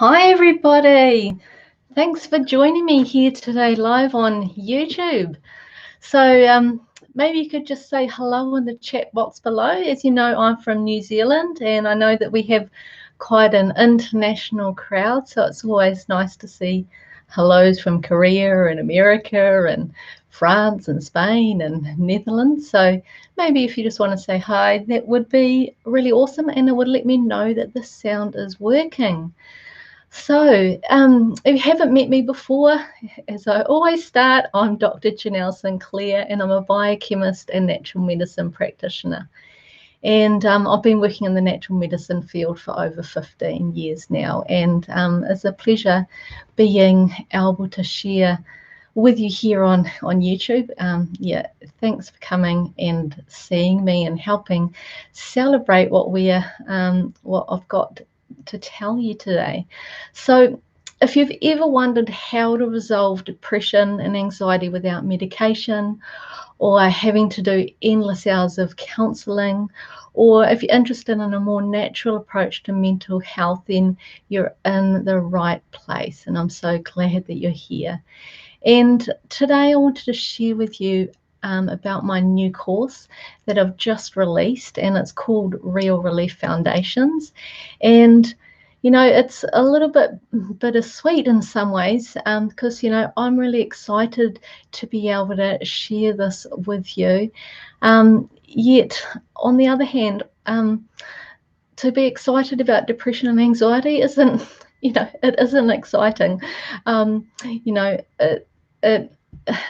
Hi everybody, thanks for joining me here today live on YouTube. So maybe you could just say hello in the chat box below. As you know, I'm from New Zealand and I know that we have quite an international crowd, so it's always nice to see hellos from Korea and America and France and Spain and Netherlands. So maybe if you just want to say hi, that would be really awesome and it would let me know that the sound is working. So, if you haven't met me before, as I always start, I'm Dr. Janelle Sinclair and I'm a biochemist and natural medicine practitioner. And I've been working in the natural medicine field for over 15 years now. And it's a pleasure being able to share with you here on YouTube. Yeah, thanks for coming and seeing me and helping celebrate what I've got to tell you today. So if you've ever wondered how to resolve depression and anxiety without medication, or having to do endless hours of counseling, or if you're interested in a more natural approach to mental health, then you're in the right place. And I'm so glad that you're here. And today I wanted to share with you about my new course that I've just released, and it's called Real Relief Foundations. And you know, it's a little bit bittersweet in some ways because, you know, I'm really excited to be able to share this with you. Yet, on the other hand, to be excited about depression and anxiety isn't, you know, it isn't exciting. You know,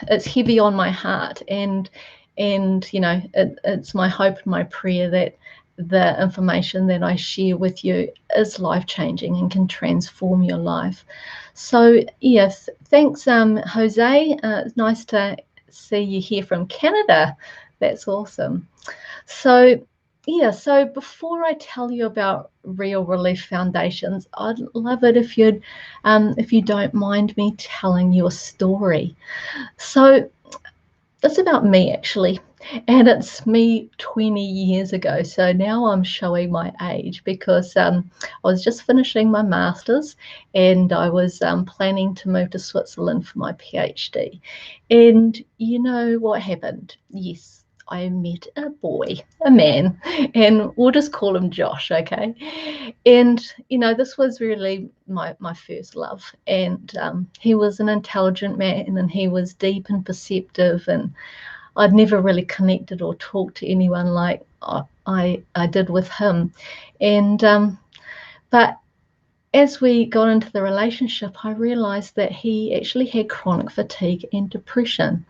it's heavy on my heart, and you know, it's my hope and my prayer that the information that I share with you is life-changing and can transform your life. So yes, thanks Jose, it's nice to see you here from Canada. That's awesome. So yeah, so before I tell you about Real Relief Foundations, I'd love it if you don't mind me telling you a story. So it's about me actually, and it's me 20 years ago. So now I'm showing my age because I was just finishing my master's and I was planning to move to Switzerland for my PhD. And you know what happened? Yes, I met a boy, a man, and we'll just call him Josh, okay? And, you know, this was really my first love. And he was an intelligent man and he was deep and perceptive. And I'd never really connected or talked to anyone like I did with him. And, but as we got into the relationship, I realized that he actually had chronic fatigue and depression.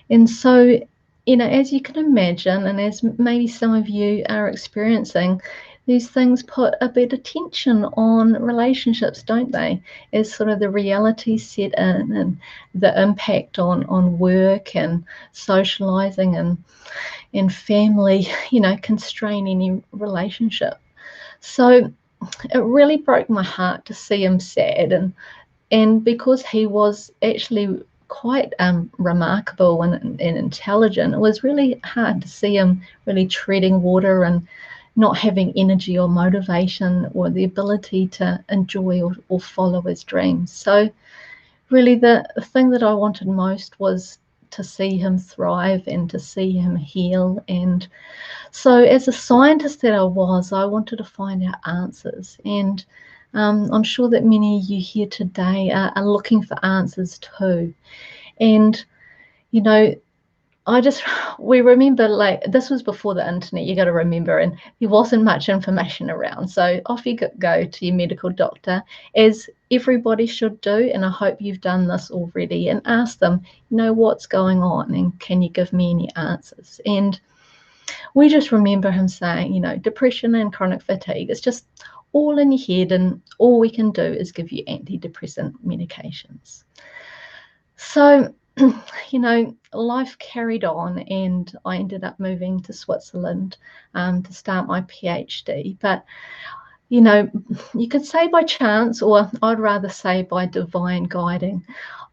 And so, you know, as you can imagine, and as maybe some of you are experiencing, these things put a bit of tension on relationships, don't they? As sort of the reality set in and the impact on work and socializing and family, you know, constrain any relationship. So it really broke my heart to see him sad, and because he was actually quite remarkable and intelligent, it was really hard to see him really treading water and not having energy or motivation or the ability to enjoy or follow his dreams. So really the thing that I wanted most was to see him thrive and to see him heal. And so as a scientist that I was, I wanted to find out answers. And I'm sure that many of you here today are looking for answers too. And, you know, we remember, like, this was before the internet, you got to remember, and there wasn't much information around. So off you go to your medical doctor, as everybody should do. And I hope you've done this already, and ask them, you know, what's going on and can you give me any answers? And we just remember him saying, you know, depression and chronic fatigue, it's just all in your head, and all we can do is give you antidepressant medications. So, you know, life carried on, and I ended up moving to Switzerland to start my PhD. But, you know, you could say by chance, or I'd rather say by divine guiding,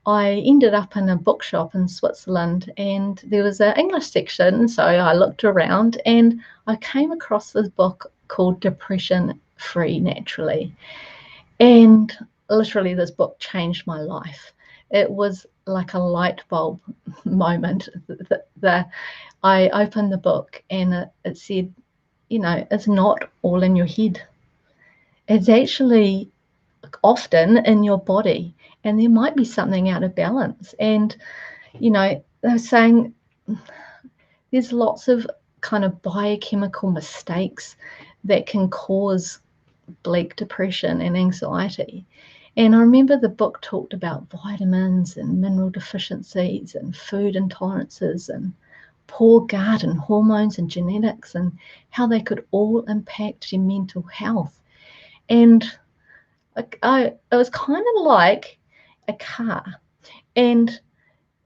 I ended up in a bookshop in Switzerland, and there was an English section. So I looked around and I came across this book called Depression Free Naturally. And literally this book changed my life. It was like a light bulb moment. I opened the book and it said, you know, it's not all in your head. It's actually often in your body, and there might be something out of balance. And, you know, they're saying there's lots of kind of biochemical mistakes that can cause bleak depression and anxiety. And I remember the book talked about vitamins and mineral deficiencies and food intolerances and poor gut and hormones and genetics and how they could all impact your mental health. And it was kind of like a car. And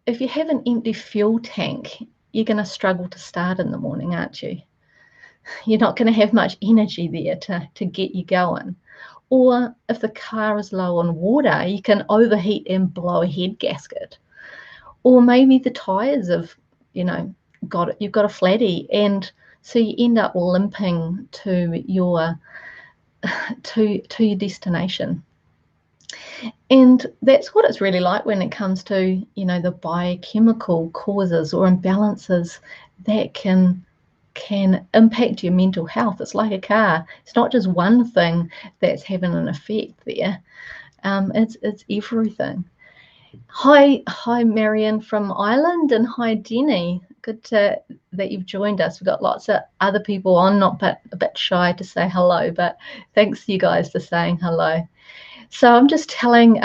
if you have an empty fuel tank, you're going to struggle to start in the morning, aren't you? You're not going to have much energy there to get you going. Or if the car is low on water, you can overheat and blow a head gasket. Or maybe the tires have, you know, you've got a flatty, and so you end up limping to your destination. And that's what it's really like when it comes to, you know, the biochemical causes or imbalances that can impact your mental health. It's like a car. It's not just one thing that's having an effect there. It's everything. Hi, Marion from Ireland, and hi, Jenny. Good that you've joined us. We've got lots of other people on, not but a bit shy to say hello, but thanks you guys for saying hello. So I'm just telling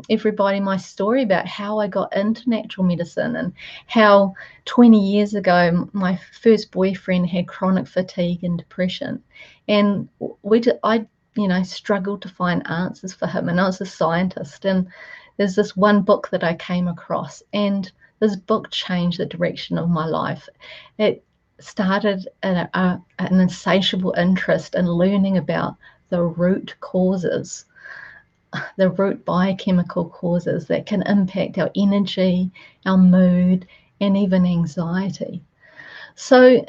everybody my story about how I got into natural medicine and how 20 years ago my first boyfriend had chronic fatigue and depression, and I struggled to find answers for him. And I was a scientist, and there's this one book that I came across, and this book changed the direction of my life. It started an insatiable interest in learning about the root causes, the root biochemical causes that can impact our energy, our mood, and even anxiety. So,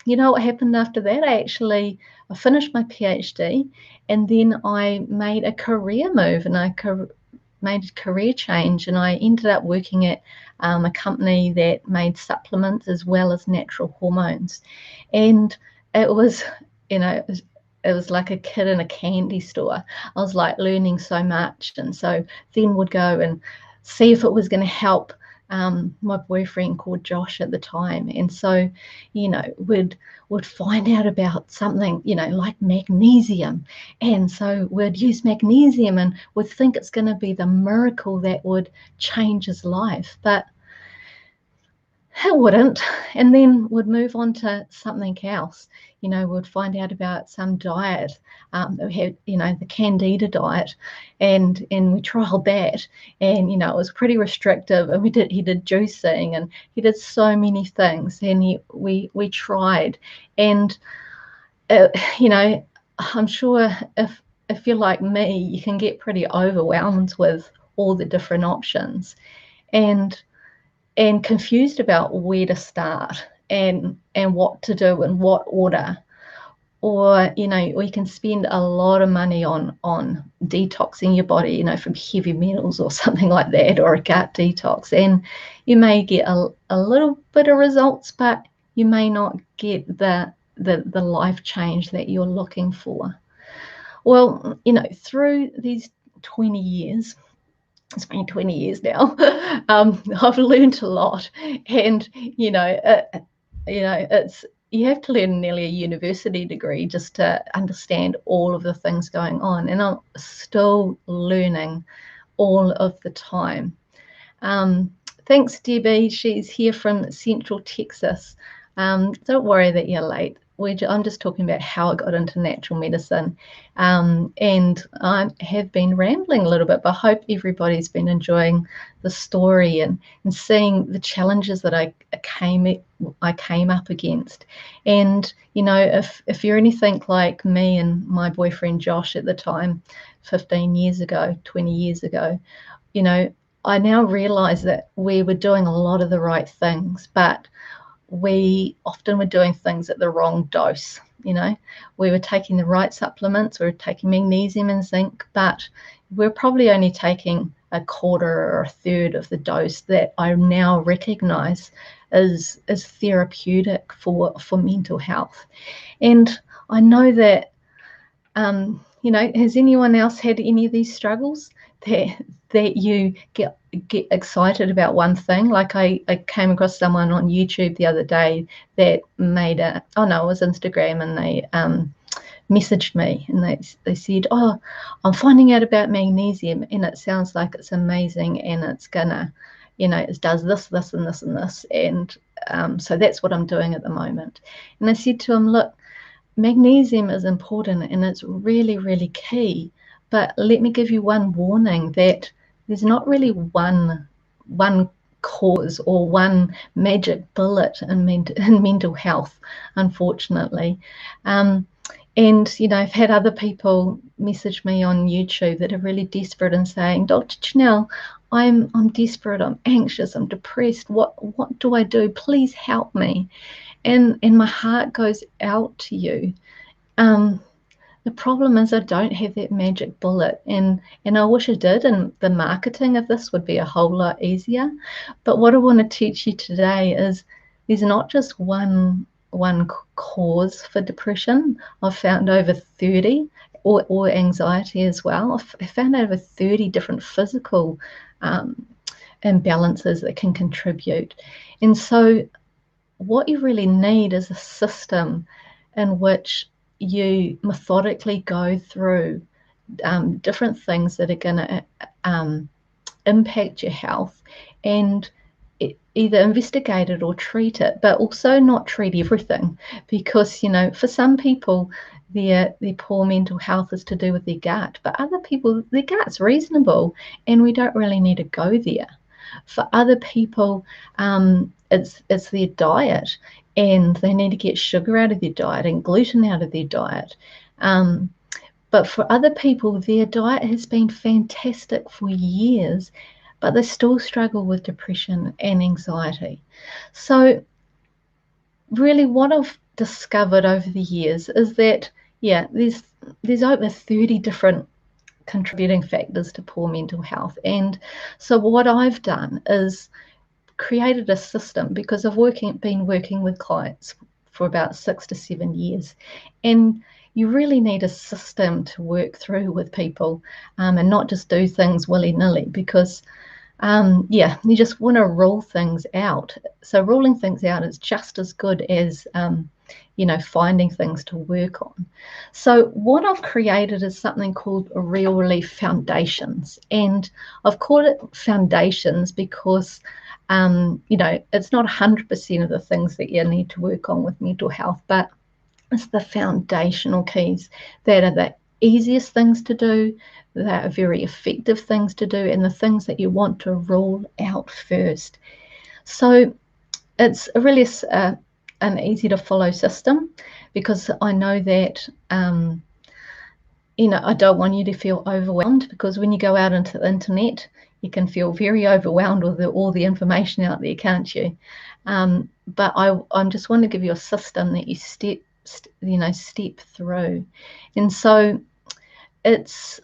you know what happened after that? I finished my PhD, and then I made a career move, and I made a career change, and I ended up working at a company that made supplements as well as natural hormones. And it was, you know, it was like a kid in a candy store. I was like learning so much, and so then would go and see if it was going to help my boyfriend called Josh at the time. And so, you know, would find out about something, you know, like magnesium. And so we'd use magnesium and would think it's going to be the miracle that would change his life. But it wouldn't. And then would move on to something else. You know, we'd find out about some diet. We had, you know, the Candida diet, and we trialed that, and you know, it was pretty restrictive. And he did juicing, and he did so many things, and we tried. And you know, I'm sure if you're like me, you can get pretty overwhelmed with all the different options, and confused about where to start and what to do in what order. Or, you know, or you can spend a lot of money on detoxing your body, you know, from heavy metals or something like that, or a gut detox, and you may get a little bit of results, but you may not get the life change that you're looking for. Well, you know, through these 20 years, it's been 20 years now, I've learned a lot. And you know, it's, you have to learn nearly a university degree just to understand all of the things going on, and I'm still learning all of the time. Thanks, Debbie. She's here from Central Texas. Don't worry that you're late. I'm just talking about how I got into natural medicine, and I have been rambling a little bit, but I hope everybody's been enjoying the story and seeing the challenges that I came up against. And you know, if you're anything like me and my boyfriend Josh at the time, 15 years ago, 20 years ago, you know, I now realize that we were doing a lot of the right things, but we often were doing things at the wrong dose. You know, we were taking the right supplements, we were taking magnesium and zinc, but we're probably only taking a quarter or a third of the dose that I now recognize is therapeutic for mental health. And I know that, you know, has anyone else had any of these struggles that you get excited about one thing? Like I came across someone on YouTube the other day that made it was Instagram, and they messaged me and they said, oh, I'm finding out about magnesium and it sounds like it's amazing and it's gonna, you know, it does this, this and this and this, and so that's what I'm doing at the moment. And I said to him, look, magnesium is important and it's really, really key, but let me give you one warning that there's not really one cause or one magic bullet in mental health, unfortunately. And, you know, I've had other people message me on YouTube that are really desperate and saying, Dr. Janelle, I'm desperate, I'm anxious, I'm depressed. What do I do? Please help me. And my heart goes out to you. The problem is I don't have that magic bullet, and I wish I did, and the marketing of this would be a whole lot easier. But what I want to teach you today is there's not just one cause for depression. I've found over 30, or anxiety as well. I've found over 30 different physical imbalances that can contribute. And so what you really need is a system in which you methodically go through different things that are going to impact your health, and either investigate it or treat it, but also not treat everything, because, you know, for some people their poor mental health is to do with their gut, but other people their gut's reasonable and we don't really need to go there. For other people, it's their diet, and they need to get sugar out of their diet and gluten out of their diet. But for other people, their diet has been fantastic for years, but they still struggle with depression and anxiety. So really what I've discovered over the years is that, yeah, there's over 30 different contributing factors to poor mental health. And so what I've done is created a system, because I've been working with clients for about 6 to 7 years, and you really need a system to work through with people, and not just do things willy-nilly, because you just want to rule things out. So ruling things out is just as good as you know, finding things to work on. So what I've created is something called Real Relief Foundations, and I've called it Foundations because you know, it's not 100% of the things that you need to work on with mental health, but it's the foundational keys that are the easiest things to do, that are very effective things to do, and the things that you want to rule out first. So it's really an easy to follow system, because I know that you know, I don't want you to feel overwhelmed, because when you go out into the internet, you can feel very overwhelmed with all the information out there, can't you? But I just want to give you a system that you step through. And so it's,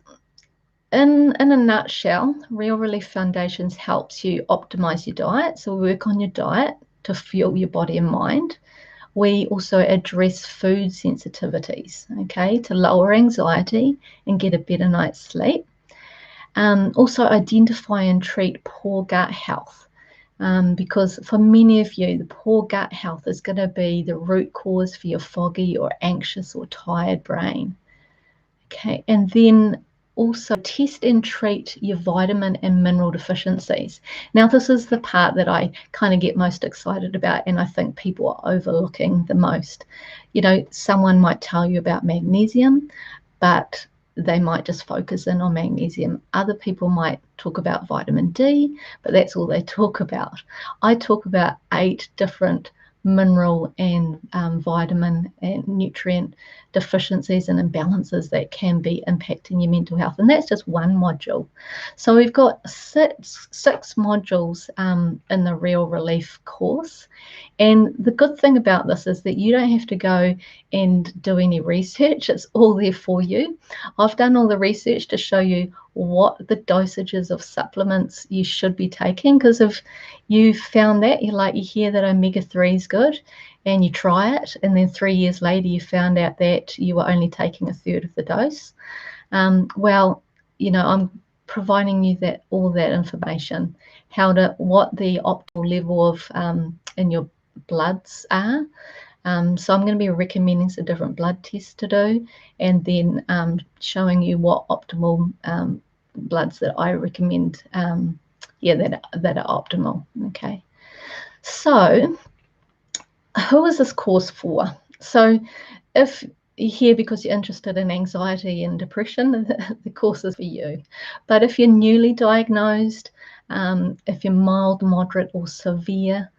in a nutshell, Real Relief Foundations helps you optimize your diet. So we work on your diet to fuel your body and mind. We also address food sensitivities, okay, to lower anxiety and get a better night's sleep. Also identify and treat poor gut health, because for many of you, the poor gut health is going to be the root cause for your foggy or anxious or tired brain. Okay, and then also test and treat your vitamin and mineral deficiencies. Now, this is the part that I kind of get most excited about, and I think people are overlooking the most. You know, someone might tell you about magnesium, but they might just focus in on magnesium. Other people might talk about vitamin D, but that's all they talk about. I talk about 8 different mineral and vitamin and nutrient deficiencies and imbalances that can be impacting your mental health. And that's just one module. So we've got six modules in the Real Relief course. And the good thing about this is that you don't have to go and do any research. It's all there for you. I've done all the research to show you what the dosages of supplements you should be taking, because if you found that, you hear that omega-3 is good and you try it, and then 3 years later you found out that you were only taking a third of the dose, well, I'm providing you all that information, what the optimal level of in your bloods are. So I'm going to be recommending some different blood tests to do, and then showing you what optimal bloods that I recommend, that are optimal. Okay, so who is this course for? So if you're here because you're interested in anxiety and depression, the course is for you. But if you're newly diagnosed, if you're mild, moderate, or severe,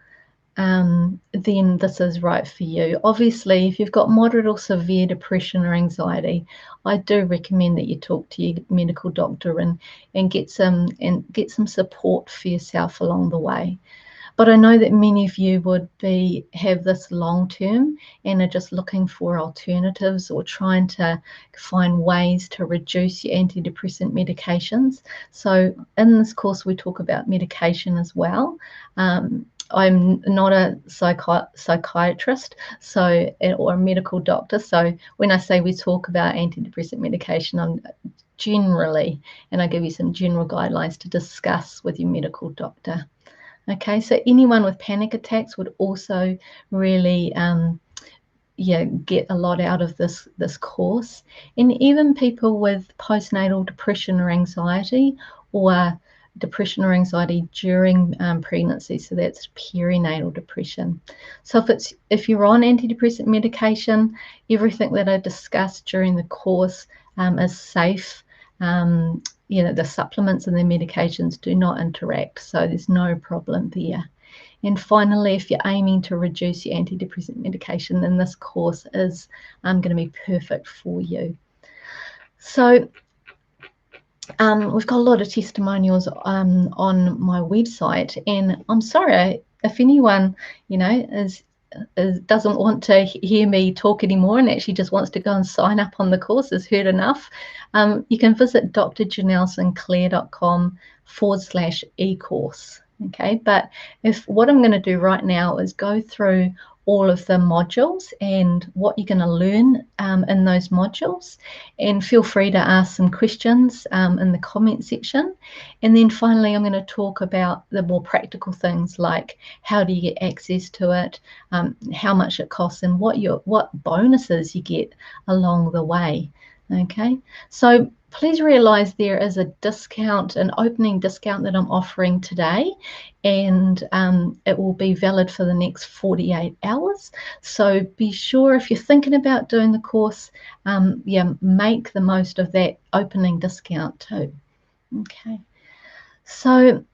then this is right for you. Obviously, if you've got moderate or severe depression or anxiety, I do recommend that you talk to your medical doctor and get some support for yourself along the way. But I know that many of you would have this long term and are just looking for alternatives or trying to find ways to reduce your antidepressant medications. So in this course, we talk about medication as well. I'm not a psychiatrist or a medical doctor. So when I say we talk about antidepressant medication, I'm generally, and I give you some general guidelines to discuss with your medical doctor. Okay, so anyone with panic attacks would also really get a lot out of this course. And even people with postnatal depression or anxiety, or depression or anxiety during pregnancy, so that's perinatal depression. So if you're on antidepressant medication, everything that I discussed during the course is safe. The supplements and the medications do not interact, so there's no problem there. And finally, if you're aiming to reduce your antidepressant medication, then this course is going to be perfect for you. So we've got a lot of testimonials on my website, and I'm sorry if anyone doesn't want to hear me talk anymore and actually just wants to go and sign up on the course, has heard enough. You can visit drjanellesinclair.com/e-course. Okay, but what I'm going to do right now is go through all of the modules and what you're going to learn in those modules, and feel free to ask some questions in the comment section. And then finally, I'm going to talk about the more practical things, like how do you get access to it, how much it costs, and what bonuses you get along the way. Okay, so please realize there is a discount, an opening discount that I'm offering today, and it will be valid for the next 48 hours. So be sure, if you're thinking about doing the course, make the most of that opening discount too. Okay, so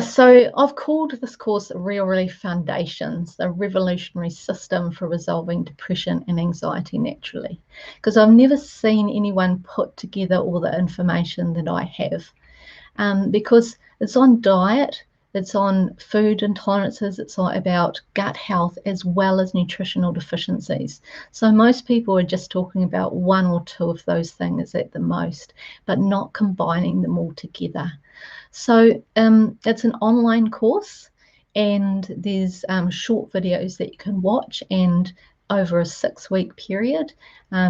so I've called this course Real Relief Foundations, a revolutionary system for resolving depression and anxiety naturally, because I've never seen anyone put together all the information that I have, because it's on diet, it's on food intolerances, it's about gut health as well as nutritional deficiencies. So most people are just talking about one or two of those things at the most, but not combining them all together. So it's an online course, and there's short videos that you can watch, and over a 6-week period,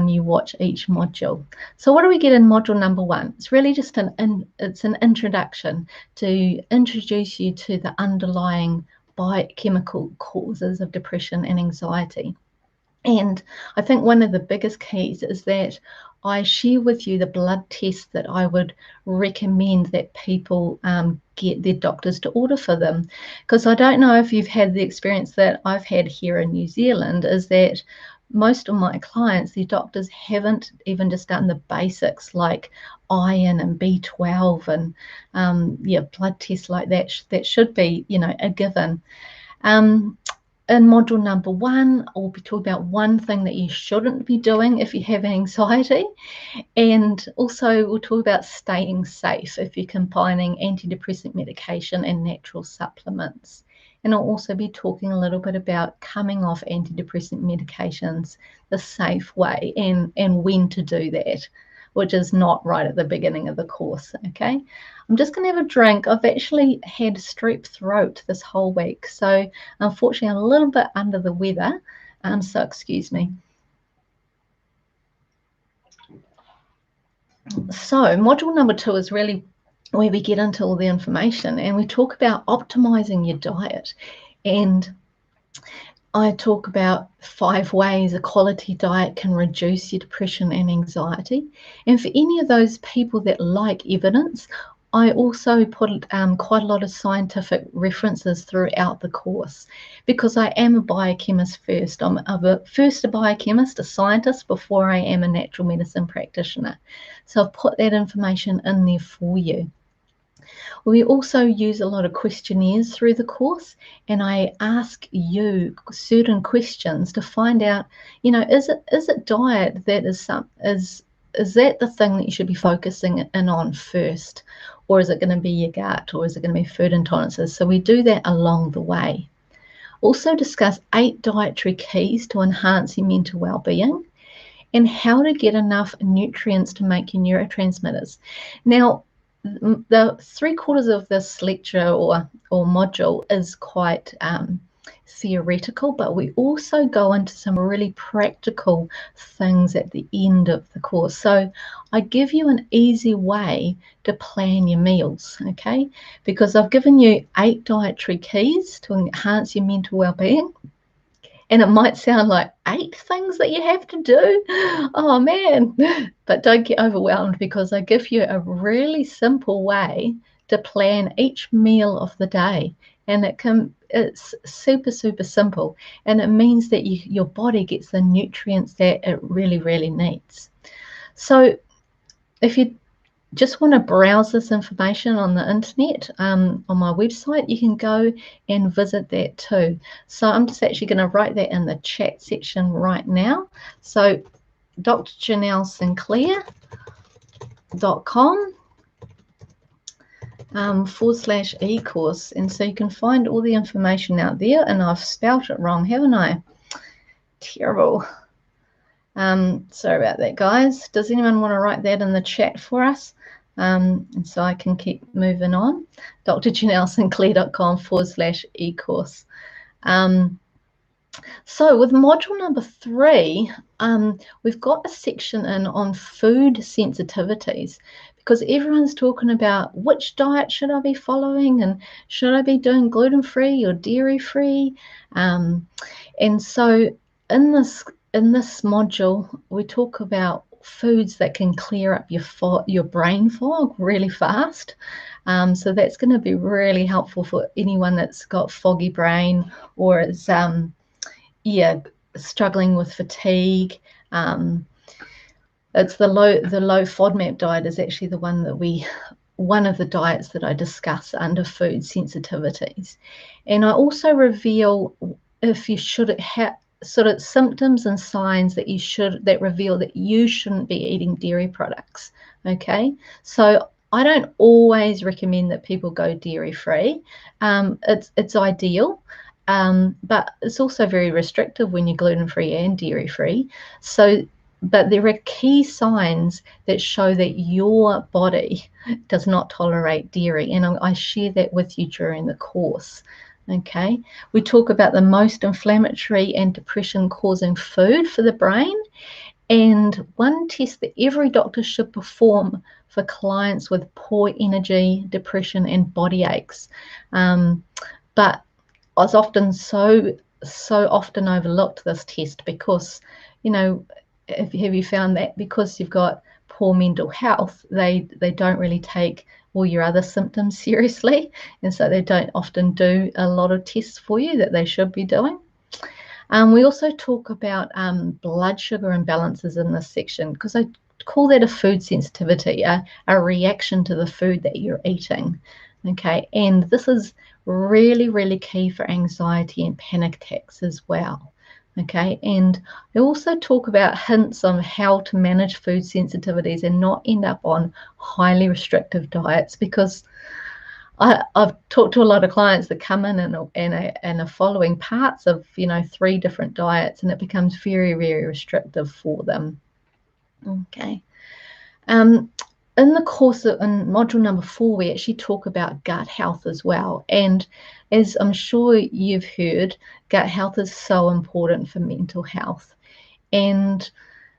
you watch each module. So what do we get in module number 1? It's really just an introduction to introduce you to the underlying biochemical causes of depression and anxiety. And I think one of the biggest keys is that I share with you the blood tests that I would recommend that people get their doctors to order for them. Because I don't know if you've had the experience that I've had here in New Zealand, is that most of my clients, their doctors haven't even just done the basics like iron and B12 and blood tests like that. That should be, a given. In module number 1, I'll be talking about one thing that you shouldn't be doing if you have anxiety. And also we'll talk about staying safe if you're combining antidepressant medication and natural supplements. And I'll also be talking a little bit about coming off antidepressant medications the safe way and when to do that, which is not right at the beginning of the course, okay? I'm just going to have a drink. I've actually had strep throat this whole week, so unfortunately I'm a little bit under the weather, so excuse me. So module number 2 is really where we get into all the information, and we talk about optimizing your diet. And I talk about 5 ways a quality diet can reduce your depression and anxiety. And for any of those people that like evidence, I also put quite a lot of scientific references throughout the course, because I am a biochemist first. I'm first a biochemist, a scientist, before I am a natural medicine practitioner. So I've put that information in there for you. We also use a lot of questionnaires through the course, and I ask you certain questions to find out, you know, is it diet that is that the thing that you should be focusing in on first, or is it going to be your gut, or is it going to be food intolerances? So we do that along the way. Also discuss 8 dietary keys to enhance your mental well-being, and how to get enough nutrients to make your neurotransmitters. Now, the 3/4 of this lecture or module is quite theoretical, but we also go into some really practical things at the end of the course. So I give you an easy way to plan your meals, okay? Because I've given you 8 dietary keys to enhance your mental well-being. And it might sound like 8 things that you have to do. Oh man, but don't get overwhelmed, because I give you a really simple way to plan each meal of the day. And it's super, super simple. And it means that your body gets the nutrients that it really, really needs. So if you just want to browse this information on the internet, on my website, you can go and visit that too. So I'm just actually going to write that in the chat section right now. So drjanellesinclair.com /e-course, and so you can find all the information out there. And I've spelt it wrong, haven't I? Terrible. Sorry about that, guys. Does anyone want to write that in the chat for us? And so I can keep moving on. drjanellesinclair.com /e-course. So with module number 3, we've got a section in on food sensitivities, because everyone's talking about which diet should I be following, and should I be doing gluten-free or dairy-free. And so in this module, we talk about foods that can clear up your brain fog really fast. So that's going to be really helpful for anyone that's got foggy brain, or is struggling with fatigue. It's the low FODMAP diet is actually the one of the diets that I discuss under food sensitivities. And I also reveal if you should have sort of symptoms and signs that reveal that you shouldn't be eating dairy products. Okay, so I don't always recommend that people go dairy free. It's ideal, but it's also very restrictive when you're gluten free and dairy free. So, but there are key signs that show that your body does not tolerate dairy, and I share that with you during the course. Okay, we talk about the most inflammatory and depression causing food for the brain, and one test that every doctor should perform for clients with poor energy, depression, and body aches. But I was often so often overlooked, this test, because, you know, have you found that because you've got poor mental health, they don't really take all your other symptoms seriously, and so they don't often do a lot of tests for you that they should be doing. We also talk about blood sugar imbalances in this section, because I call that a food sensitivity, a reaction to the food that you're eating. Okay, and this is really, really key for anxiety and panic attacks as well. Okay, and I also talk about hints on how to manage food sensitivities and not end up on highly restrictive diets, because I've talked to a lot of clients that come in and are following parts of 3 different diets, and it becomes very, very restrictive for them. Okay. In the course in module number 4, we actually talk about gut health as well. And as I'm sure you've heard, gut health is so important for mental health. And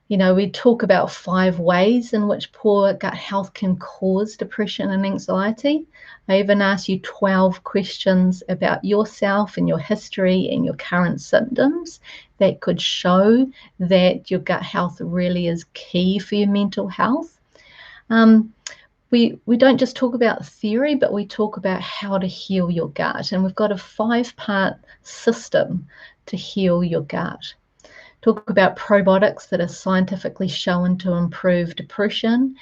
we talk about 5 ways in which poor gut health can cause depression and anxiety. I even ask you 12 questions about yourself and your history and your current symptoms that could show that your gut health really is key for your mental health. We don't just talk about theory, but we talk about how to heal your gut. And we've got a 5-part system to heal your gut. Talk about probiotics that are scientifically shown to improve depression,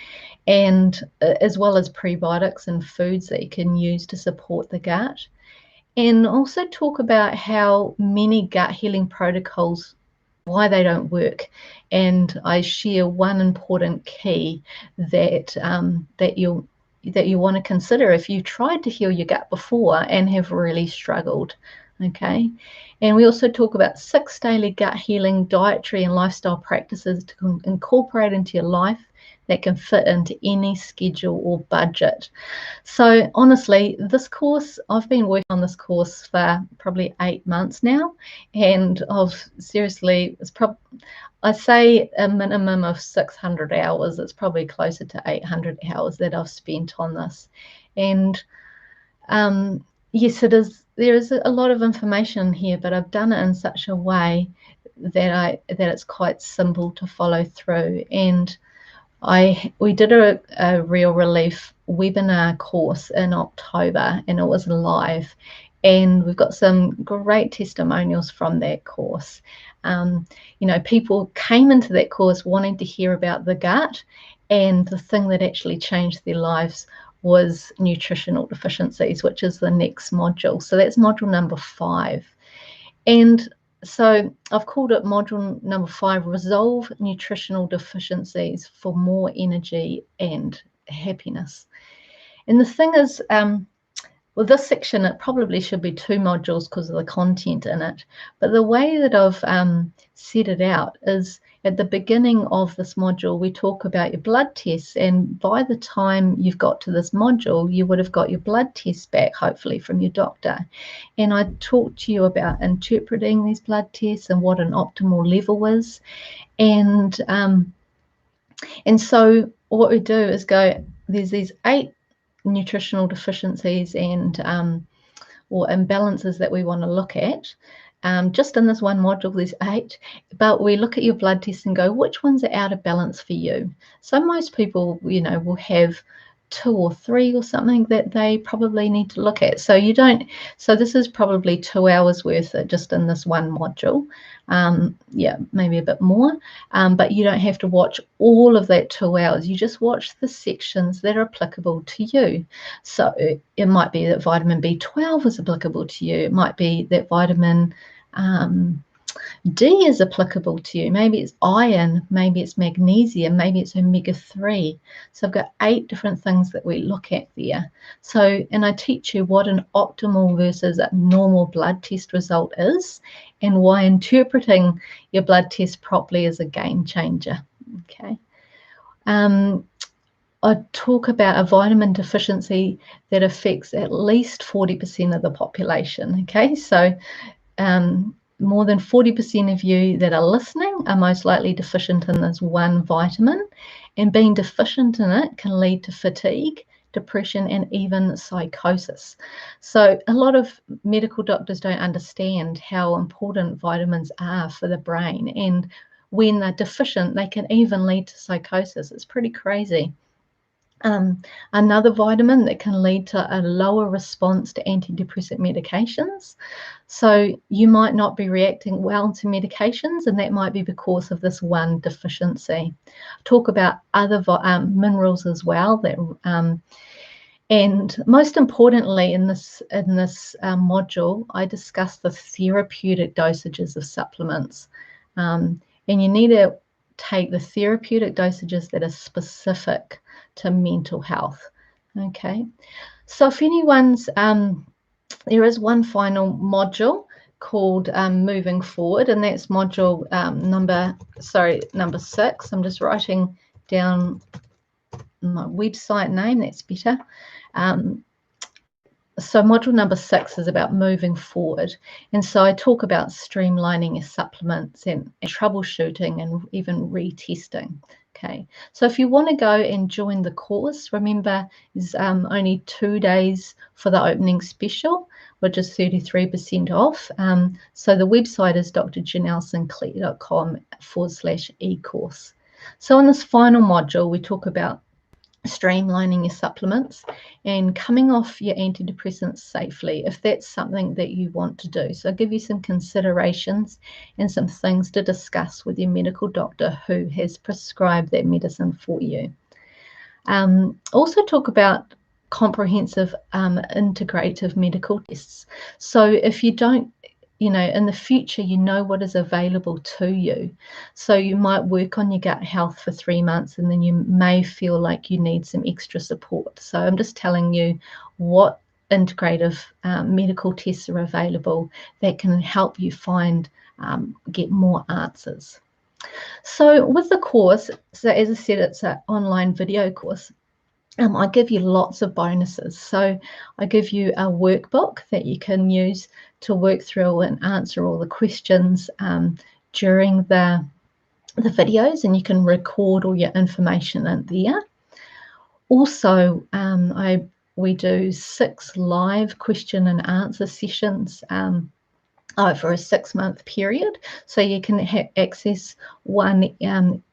and as well as prebiotics and foods that you can use to support the gut. And also talk about how many gut healing protocols, why they don't work. And I share one important key that that you want to consider if you tried to heal your gut before and have really struggled. Okay, and we also talk about 6 daily gut healing dietary and lifestyle practices to incorporate into your life that can fit into any schedule or budget. So honestly, this course, I've been working on this course for probably 8 months now, and I say a minimum of 600 hours. It's probably closer to 800 hours that I've spent on this. And yes, there is a lot of information here, but I've done it in such a way that it's quite simple to follow through. And we did a Real Relief webinar course in October, and it was live, and we've got some great testimonials from that course. People came into that course wanting to hear about the gut, and the thing that actually changed their lives was nutritional deficiencies, which is the next module. So that's module number 5. And so I've called it module number 5, Resolve Nutritional Deficiencies for More Energy and Happiness. And the thing is, well, this section, it probably should be 2 modules because of the content in it. But the way that I've set it out is at the beginning of this module, we talk about your blood tests. And by the time you've got to this module, you would have got your blood tests back, hopefully, from your doctor. And I talk to you about interpreting these blood tests and what an optimal level is. And so what we do is there's these 8 nutritional deficiencies and or imbalances that we want to look at. Just in this one module, there's 8, but we look at your blood test and go, which ones are out of balance for you? So most people, will have 2 or 3 or something that they probably need to look at. So this is probably 2 hours worth just in this one module. Maybe a bit more, but you don't have to watch all of that 2 hours. You just watch the sections that are applicable to you. So it might be that vitamin B12 is applicable to you. It might be that vitamin D is applicable to you. Maybe it's iron, maybe it's magnesium, maybe it's omega-3. So I've got 8 different things that we look at there. So, and I teach you what an optimal versus a normal blood test result is, and why interpreting your blood test properly is a game changer. Okay. I talk about a vitamin deficiency that affects at least 40% of the population. Okay, so more than 40% of you that are listening are most likely deficient in this one vitamin, and being deficient in it can lead to fatigue, depression, and even psychosis. So a lot of medical doctors don't understand how important vitamins are for the brain, and when they're deficient, they can even lead to psychosis. It's pretty crazy. Another vitamin that can lead to a lower response to antidepressant medications. So you might not be reacting well to medications, and that might be because of this one deficiency. Talk about other minerals as well, that And most importantly, in this module, I discuss the therapeutic dosages of supplements. And you need to take the therapeutic dosages that are specific to mental health. Okay, so if anyone's, there is one final module called Moving Forward, and that's module number 6. I'm just writing down my website name, that's better. So module number 6 is about moving forward. And so I talk about streamlining your supplements and troubleshooting and even retesting. Okay, so if you want to go and join the course, remember there's only 2 days for the opening special, which is 33% off. So the website is drjanellesinclair.com/e-course. So in this final module, we talk about streamlining your supplements and coming off your antidepressants safely, if that's something that you want to do. So I'll give you some considerations and some things to discuss with your medical doctor who has prescribed that medicine for you. Also talk about comprehensive integrative medical tests. So if you don't, in the future, you know what is available to you. So you might work on your gut health for 3 months and then you may feel like you need some extra support. So I'm just telling you what integrative medical tests are available that can help you get more answers. So with the course, so as I said, it's an online video course. I give you lots of bonuses. So I give you a workbook that you can use to work through and answer all the questions during the videos, and you can record all your information in there. Also, we do 6 live question and answer sessions over a 6-month period. So you can access one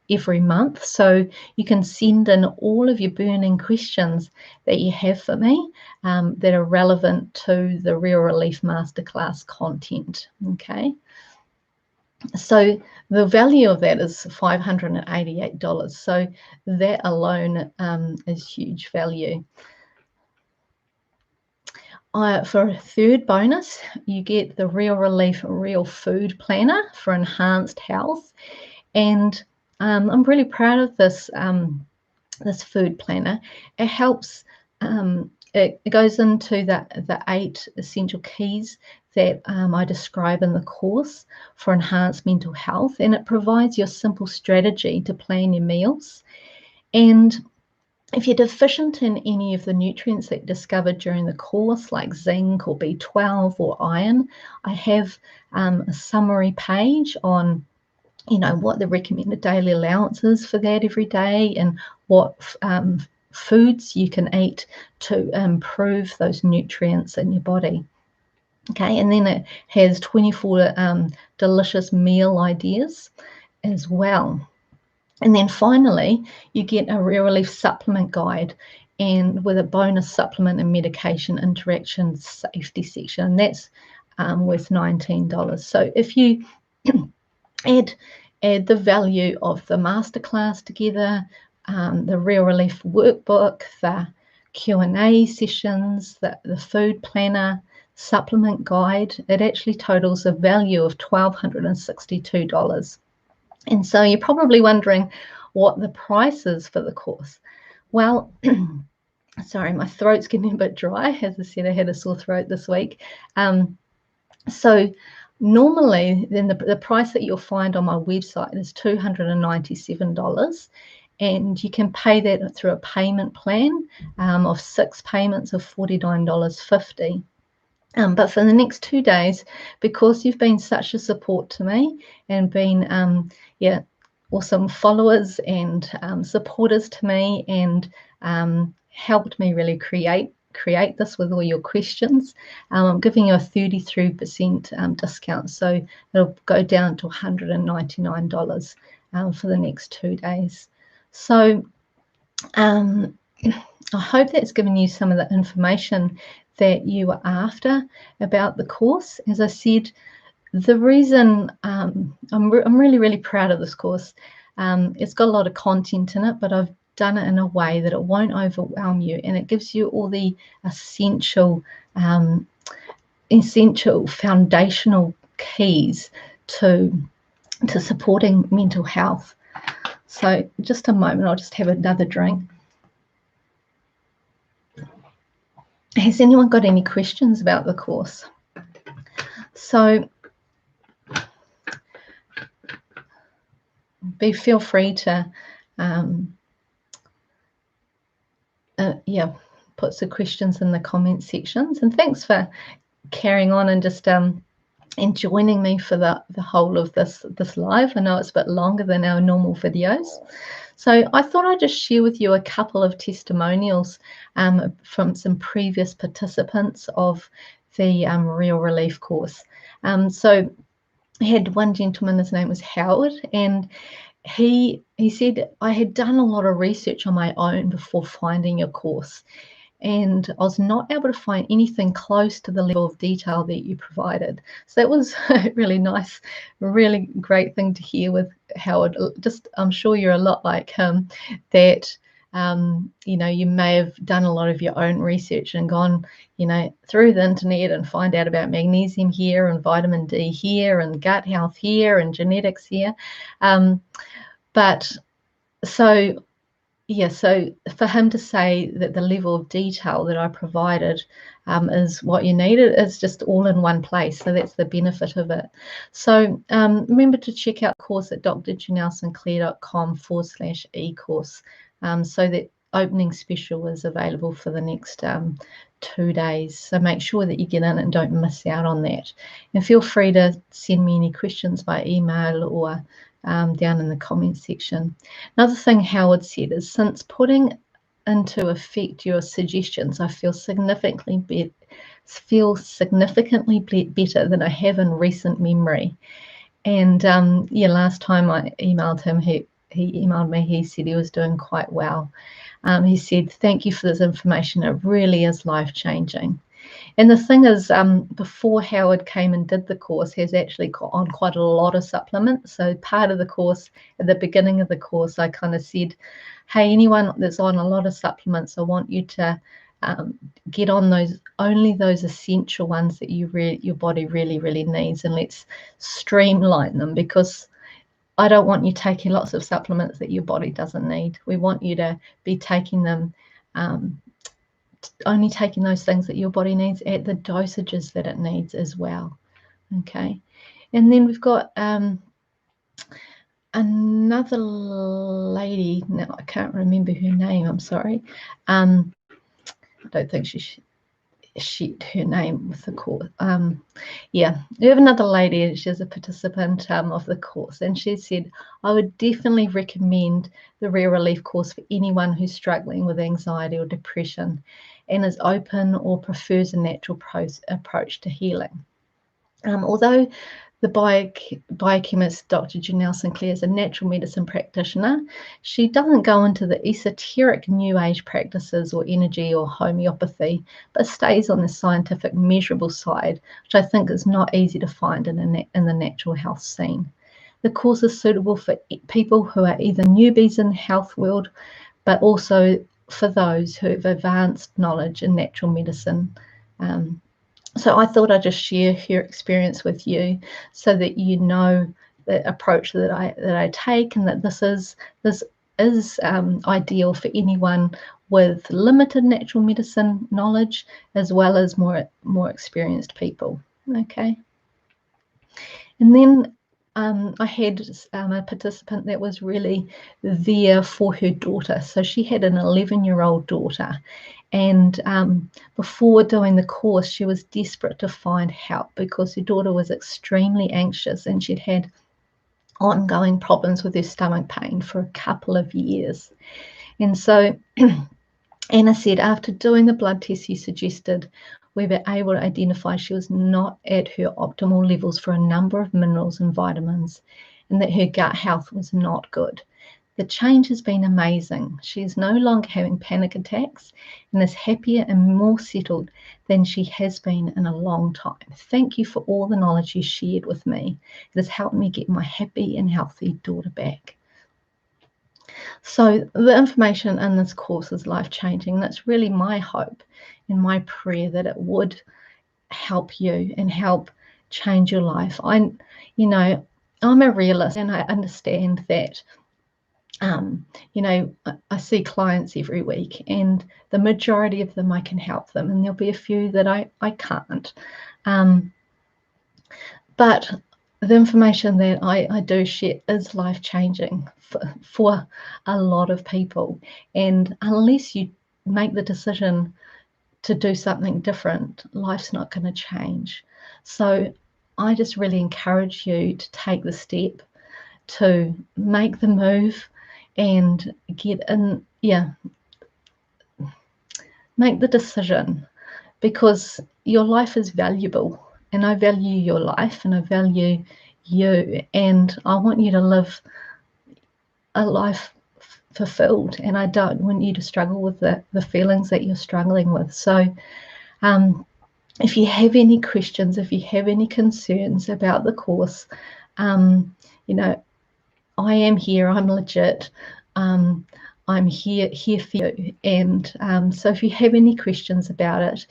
every month. So you can send in all of your burning questions that you have for me that are relevant to the Real Relief Masterclass content. Okay. So the value of that is $588. So that alone is huge value. For a third bonus, you get the Real Relief Real Food Planner for enhanced health. And I'm really proud of this this food planner. It helps. It goes into the 8 essential keys that I describe in the course for enhanced mental health, and it provides you a simple strategy to plan your meals. And if you're deficient in any of the nutrients that you discovered during the course, like zinc or B12 or iron, I have a summary page on what the recommended daily allowance is for that every day and what foods you can eat to improve those nutrients in your body. Okay, and then it has 24 delicious meal ideas as well. And then finally, you get a Real Relief supplement guide and with a bonus supplement and medication interaction safety section. That's worth $19. So if you add the value of the masterclass together, the Real Relief workbook, the Q&A sessions, the food planner, supplement guide, it actually totals a value of $1,262. And so you're probably wondering what the price is for the course. Well, sorry, my throat's getting a bit dry. As I said, I had a sore throat this week. So normally, then the price that you'll find on my website is $297, and you can pay that through a payment plan of 6 payments of $49.50. But for the next 2 days, because you've been such a support to me and been awesome followers and supporters to me and helped me really create this with all your questions, I'm giving you a 33% discount. So it'll go down to $199 for the next 2 days. So I hope that's given you some of the information that you were after about the course. As I said, the reason I'm really, really proud of this course, it's got a lot of content in it, but I've done it in a way that it won't overwhelm you, and it gives you all the essential foundational keys to supporting mental health. So just a moment, I'll just have another drink. Has anyone got any questions about the course? So feel free to put some questions in the comment sections, and thanks for carrying on and just and joining me for the whole of this live. I know it's a bit longer than our normal videos, so I thought I'd just share with you a couple of testimonials from some previous participants of the Real Relief course. So I had one gentleman, his name was Howard, and he said, I had done a lot of research on my own before finding your course, and I was not able to find anything close to the level of detail that you provided. So that was really nice, really great thing to hear with Howard. Just, I'm sure you're a lot like him, that you know, you may have done a lot of your own research and gone, you know, through the internet and find out about magnesium here and vitamin D here and gut health here and genetics here. But so yeah, so for him to say that the level of detail that I provided is what you needed, is just all in one place. So that's the benefit of it. So remember to check out the course at drjanellesinclair.com/e-course. So that opening special is available for the next 2 days. So make sure that you get in and don't miss out on that. And feel free to send me any questions by email or down in the comment section. Another thing Howard said is, since putting into effect your suggestions, I feel significantly better than I have in recent memory. And yeah, last time I emailed him, he emailed me, he said he was doing quite well. He said, thank you for this information, it really is life-changing. And the thing is, before Howard came and did the course, he's actually got on quite a lot of supplements. So part of the course, at the beginning of the course, I kind of said, hey, anyone that's on a lot of supplements, I want you to get on only those essential ones that your body really, really needs, and let's streamline them, because I don't want you taking lots of supplements that your body doesn't need. We want you to be taking them, only taking those things that your body needs at the dosages that it needs as well. Okay, and then we've got another lady. Now I can't remember her name, I'm sorry. I don't think she her name with the course. Yeah, we have another lady, she's a participant of the course, and she said, I would definitely recommend the Real Relief course for anyone who's struggling with anxiety or depression and is open or prefers a natural approach to healing. Although the biochemist Dr. Janelle Sinclair is a natural medicine practitioner, she doesn't go into the esoteric New Age practices or energy or homeopathy, but stays on the scientific, measurable side, which I think is not easy to find in the natural health scene. The course is suitable for people who are either newbies in the health world, but also for those who have advanced knowledge in natural medicine. So I thought I'd just share her experience with you, so that you know the approach that I take, and that this is ideal for anyone with limited natural medicine knowledge, as well as more experienced people. Okay. And then I had a participant that was really there for her daughter. So she had an 11-year-old daughter, and before doing the course, she was desperate to find help because her daughter was extremely anxious, and she'd had ongoing problems with her stomach pain for a couple of years. And so Anna said, after doing the blood test you suggested, we were able to identify she was not at her optimal levels for a number of minerals and vitamins, and that her gut health was not good. The change has been amazing. She is no longer having panic attacks and is happier and more settled than she has been in a long time. Thank you for all the knowledge you shared with me. It has helped me get my happy and healthy daughter back. So the information in this course is life-changing. That's really my hope and my prayer, that it would help you and help change your life. I'm a realist, and I understand that I see clients every week, and the majority of them I can help them, and there'll be a few that I can't. But the information that I do share is life-changing for a lot of people. And unless you make the decision to do something different, life's not going to change. So I just really encourage you to take the step, to make the move and get in, make the decision, because your life is valuable, and I value your life, and I value you, and I want you to live a life fulfilled, and I don't want you to struggle with the feelings that you're struggling with. So if you have any questions, if you have any concerns about the course, I am here. I'm legit. I'm here for you. And so if you have any questions about it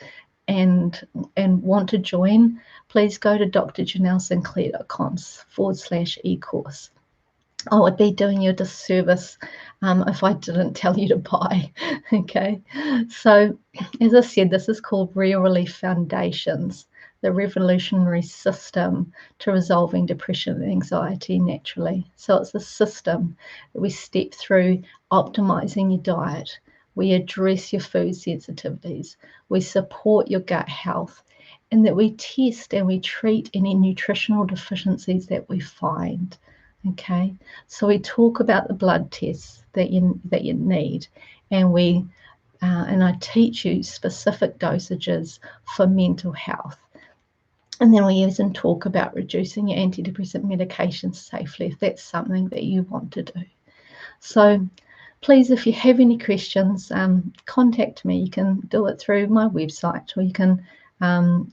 and want to join, please go to drjanellesinclair.com/e-course. I would be doing you a disservice if I didn't tell you to buy. Okay, so as I said, this is called Real Relief Foundations, the revolutionary system to resolving depression and anxiety naturally. So it's a system that we step through, optimizing your diet. We address your food sensitivities. We support your gut health, and that we test and we treat any nutritional deficiencies that we find. Okay, so we talk about the blood tests that you need, and and I teach you specific dosages for mental health. And then we even talk about reducing your antidepressant medications safely, if that's something that you want to do. So please, if you have any questions, contact me. You can do it through my website, or you can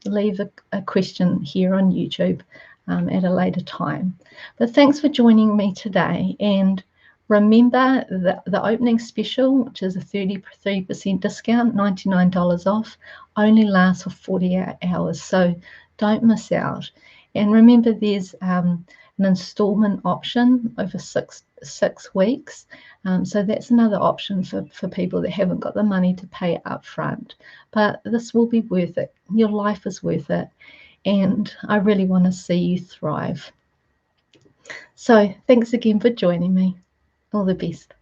leave a question here on YouTube at a later time. But thanks for joining me today, and remember the opening special, which is a 33% discount, $99 off, only lasts for 48 hours, so don't miss out. And remember, there's an installment option over six weeks, so that's another option for people that haven't got the money to pay up front. But this will be worth it. Your life is worth it, and I really want to see you thrive. So thanks again for joining me. All the best.